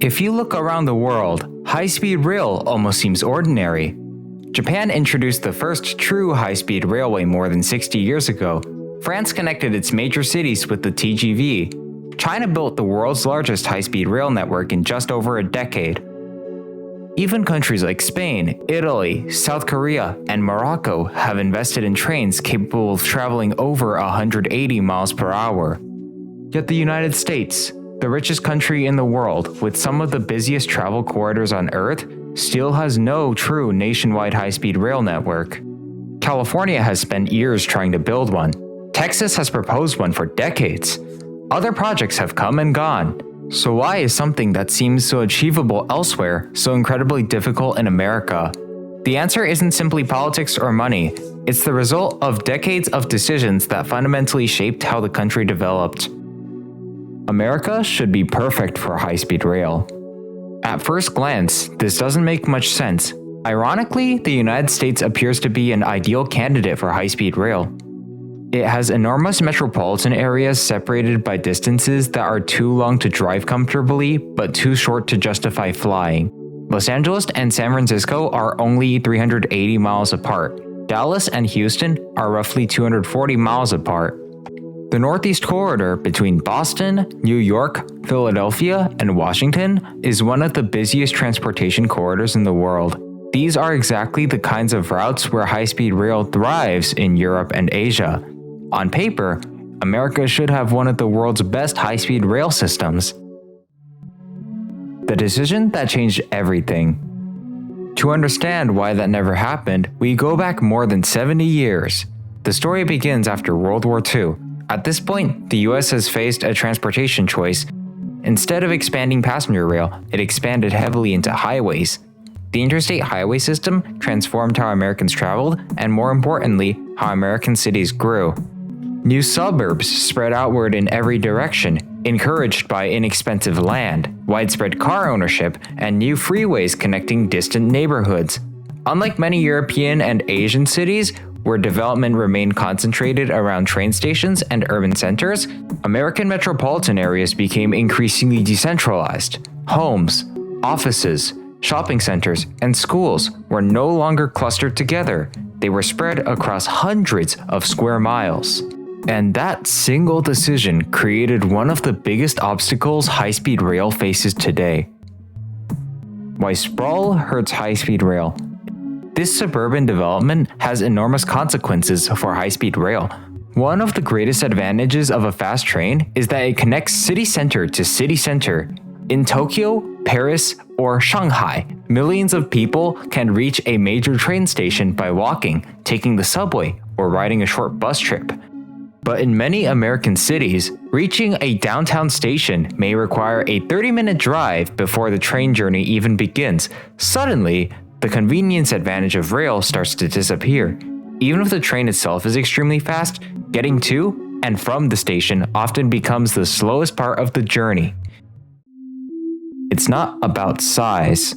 If you look around the world, high-speed rail almost seems ordinary. Japan introduced the first true high-speed railway more than 60 years ago. France connected its major cities with the TGV. China built the world's largest high-speed rail network in just over a decade. Even countries like Spain, Italy, South Korea, and Morocco have invested in trains capable of traveling over 180 miles per hour. Yet the United States, the richest country in the world with some of the busiest travel corridors on Earth, still has no true nationwide high-speed rail network. California has spent years trying to build one. Texas has proposed one for decades. Other projects have come and gone. So why is something that seems so achievable elsewhere so incredibly difficult in America? The answer isn't simply politics or money. It's the result of decades of decisions that fundamentally shaped how the country developed. America should be perfect for high-speed rail. At first glance, this doesn't make much sense. Ironically, the United States appears to be an ideal candidate for high-speed rail. It has enormous metropolitan areas separated by distances that are too long to drive comfortably, but too short to justify flying. Los Angeles and San Francisco are only 380 miles apart. Dallas and Houston are roughly 240 miles apart. The Northeast Corridor between Boston, New York, Philadelphia, and Washington is one of the busiest transportation corridors in the world. These are exactly the kinds of routes where high-speed rail thrives in Europe and Asia. On paper, America should have one of the world's best high-speed rail systems. The decision that changed everything. To understand why that never happened, we go back more than 70 years. The story begins after World War II. At this point, the US has faced a transportation choice. Instead of expanding passenger rail, it expanded heavily into highways. The interstate highway system transformed how Americans traveled, and more importantly, how American cities grew. New suburbs spread outward in every direction, encouraged by inexpensive land, widespread car ownership, and new freeways connecting distant neighborhoods. Unlike many European and Asian cities, where development remained concentrated around train stations and urban centers, American metropolitan areas became increasingly decentralized. Homes, offices, shopping centers, and schools were no longer clustered together. They were spread across hundreds of square miles. And that single decision created one of the biggest obstacles high-speed rail faces today. Why sprawl hurts high-speed rail. This suburban development has enormous consequences for high-speed rail. One of the greatest advantages of a fast train is that it connects city center to city center. In Tokyo, Paris, or Shanghai, millions of people can reach a major train station by walking, taking the subway, or riding a short bus trip. But in many American cities, reaching a downtown station may require a 30-minute drive before the train journey even begins. Suddenly, the convenience advantage of rail starts to disappear. Even if the train itself is extremely fast, getting to and from the station often becomes the slowest part of the journey. It's not about size.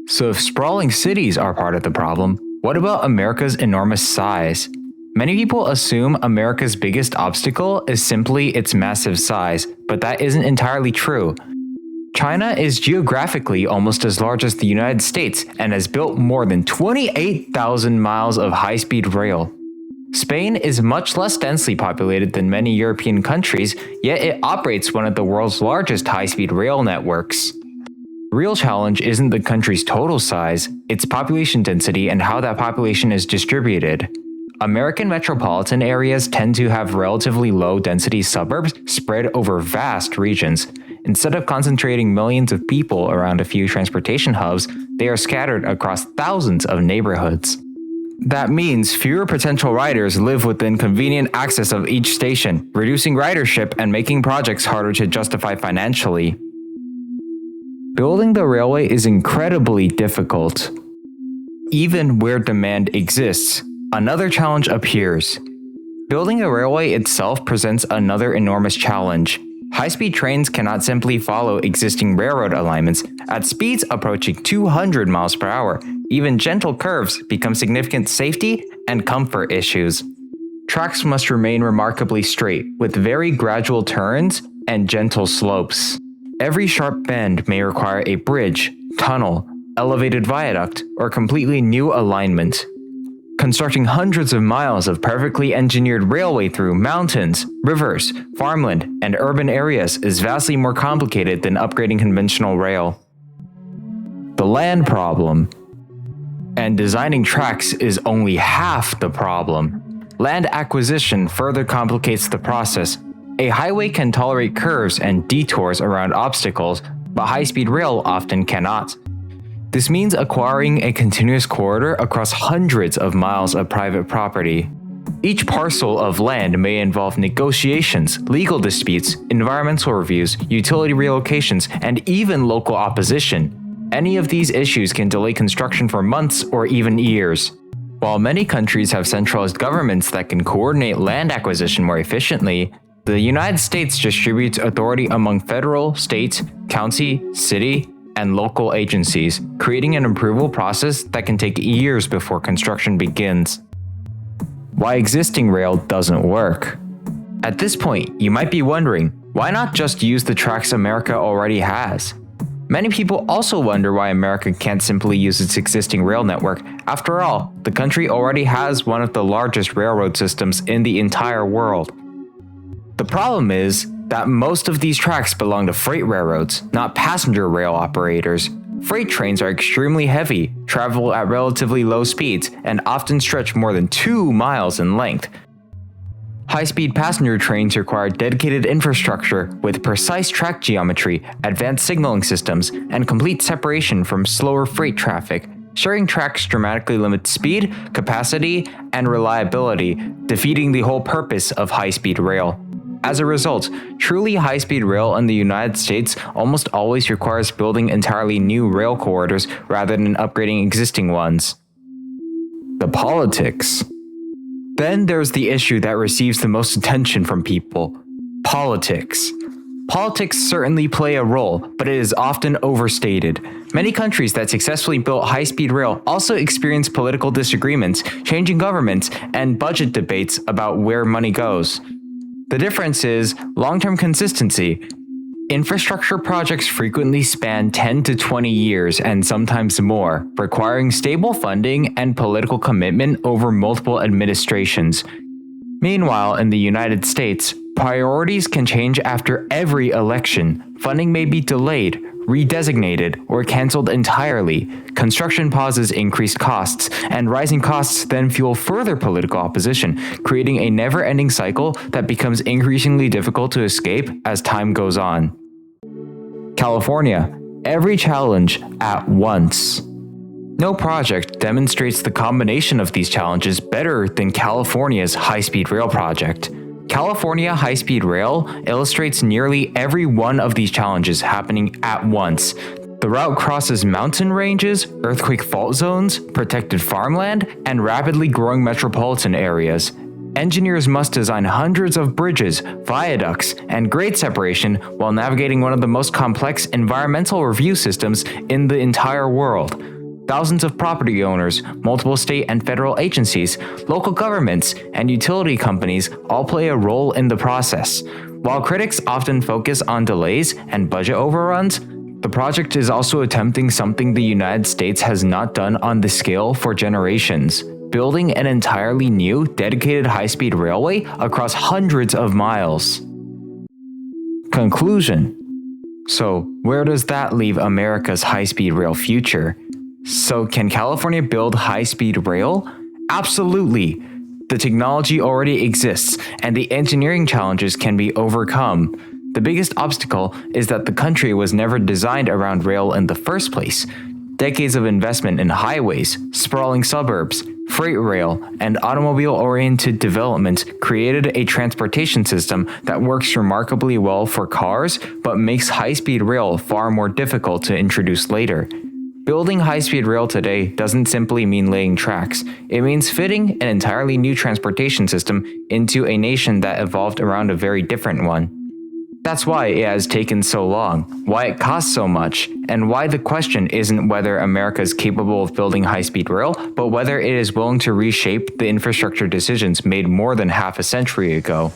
So if sprawling cities are part of the problem, what about America's enormous size? Many people assume America's biggest obstacle is simply its massive size, but that isn't entirely true. China is geographically almost as large as the United States and has built more than 28,000 miles of high-speed rail. Spain is much less densely populated than many European countries, yet it operates one of the world's largest high-speed rail networks. The real challenge isn't the country's total size, it's population density and how that population is distributed. American metropolitan areas tend to have relatively low-density suburbs spread over vast regions. Instead of concentrating millions of people around a few transportation hubs, they are scattered across thousands of neighborhoods. That means fewer potential riders live within convenient access of each station, reducing ridership and making projects harder to justify financially. Building the railway is incredibly difficult. Even where demand exists, another challenge appears. Building a railway itself presents another enormous challenge. High-speed trains cannot simply follow existing railroad alignments. At speeds approaching 200 miles per hour, even gentle curves become significant safety and comfort issues. Tracks must remain remarkably straight, with very gradual turns and gentle slopes. Every sharp bend may require a bridge, tunnel, elevated viaduct, or completely new alignment. Constructing hundreds of miles of perfectly engineered railway through mountains, rivers, farmland, and urban areas is vastly more complicated than upgrading conventional rail. The land problem. And designing tracks is only half the problem. Land acquisition further complicates the process. A highway can tolerate curves and detours around obstacles, but high-speed rail often cannot. This means acquiring a continuous corridor across hundreds of miles of private property. Each parcel of land may involve negotiations, legal disputes, environmental reviews, utility relocations, and even local opposition. Any of these issues can delay construction for months or even years. While many countries have centralized governments that can coordinate land acquisition more efficiently, the United States distributes authority among federal, state, county, city, and local agencies, creating an approval process that can take years before construction begins. Why existing rail doesn't work. At this point, you might be wondering, why not just use the tracks America already has? Many people also wonder why America can't simply use its existing rail network. After all, the country already has one of the largest railroad systems in the entire world. The problem is that most of these tracks belong to freight railroads, not passenger rail operators. Freight trains are extremely heavy, travel at relatively low speeds, and often stretch more than 2 miles in length. High-speed passenger trains require dedicated infrastructure with precise track geometry, advanced signaling systems, and complete separation from slower freight traffic. Sharing tracks dramatically limits speed, capacity, and reliability, defeating the whole purpose of high-speed rail. As a result, truly high-speed rail in the United States almost always requires building entirely new rail corridors rather than upgrading existing ones. The politics. Then there's the issue that receives the most attention from people: politics. Politics certainly play a role, but it is often overstated. Many countries that successfully built high-speed rail also experience political disagreements, changing governments, and budget debates about where money goes. The difference is long-term consistency. Infrastructure projects frequently span 10 to 20 years and sometimes more, requiring stable funding and political commitment over multiple administrations. Meanwhile, in the United States, priorities can change after every election. Funding may be delayed, redesignated, or canceled entirely. Construction pauses increase costs, and rising costs then fuel further political opposition, creating a never-ending cycle that becomes increasingly difficult to escape as time goes on. California. Every challenge at once. No project demonstrates the combination of these challenges better than California's high-speed rail project. California high-speed rail illustrates nearly every one of these challenges happening at once. The route crosses mountain ranges, earthquake fault zones, protected farmland, and rapidly growing metropolitan areas. Engineers must design hundreds of bridges, viaducts, and grade separation while navigating one of the most complex environmental review systems in the entire world. Thousands of property owners, multiple state and federal agencies, local governments, and utility companies all play a role in the process. While critics often focus on delays and budget overruns, the project is also attempting something the United States has not done on this scale for generations: building an entirely new, dedicated high-speed railway across hundreds of miles. Conclusion. So, where does that leave America's high-speed rail future? So, can California build high-speed rail? Absolutely! The technology already exists, and the engineering challenges can be overcome. The biggest obstacle is that the country was never designed around rail in the first place. Decades of investment in highways, sprawling suburbs, freight rail, and automobile-oriented development created a transportation system that works remarkably well for cars, but makes high-speed rail far more difficult to introduce later. Building high-speed rail today doesn't simply mean laying tracks. It means fitting an entirely new transportation system into a nation that evolved around a very different one. That's why it has taken so long, why it costs so much, and why the question isn't whether America is capable of building high-speed rail, but whether it is willing to reshape the infrastructure decisions made more than half a century ago.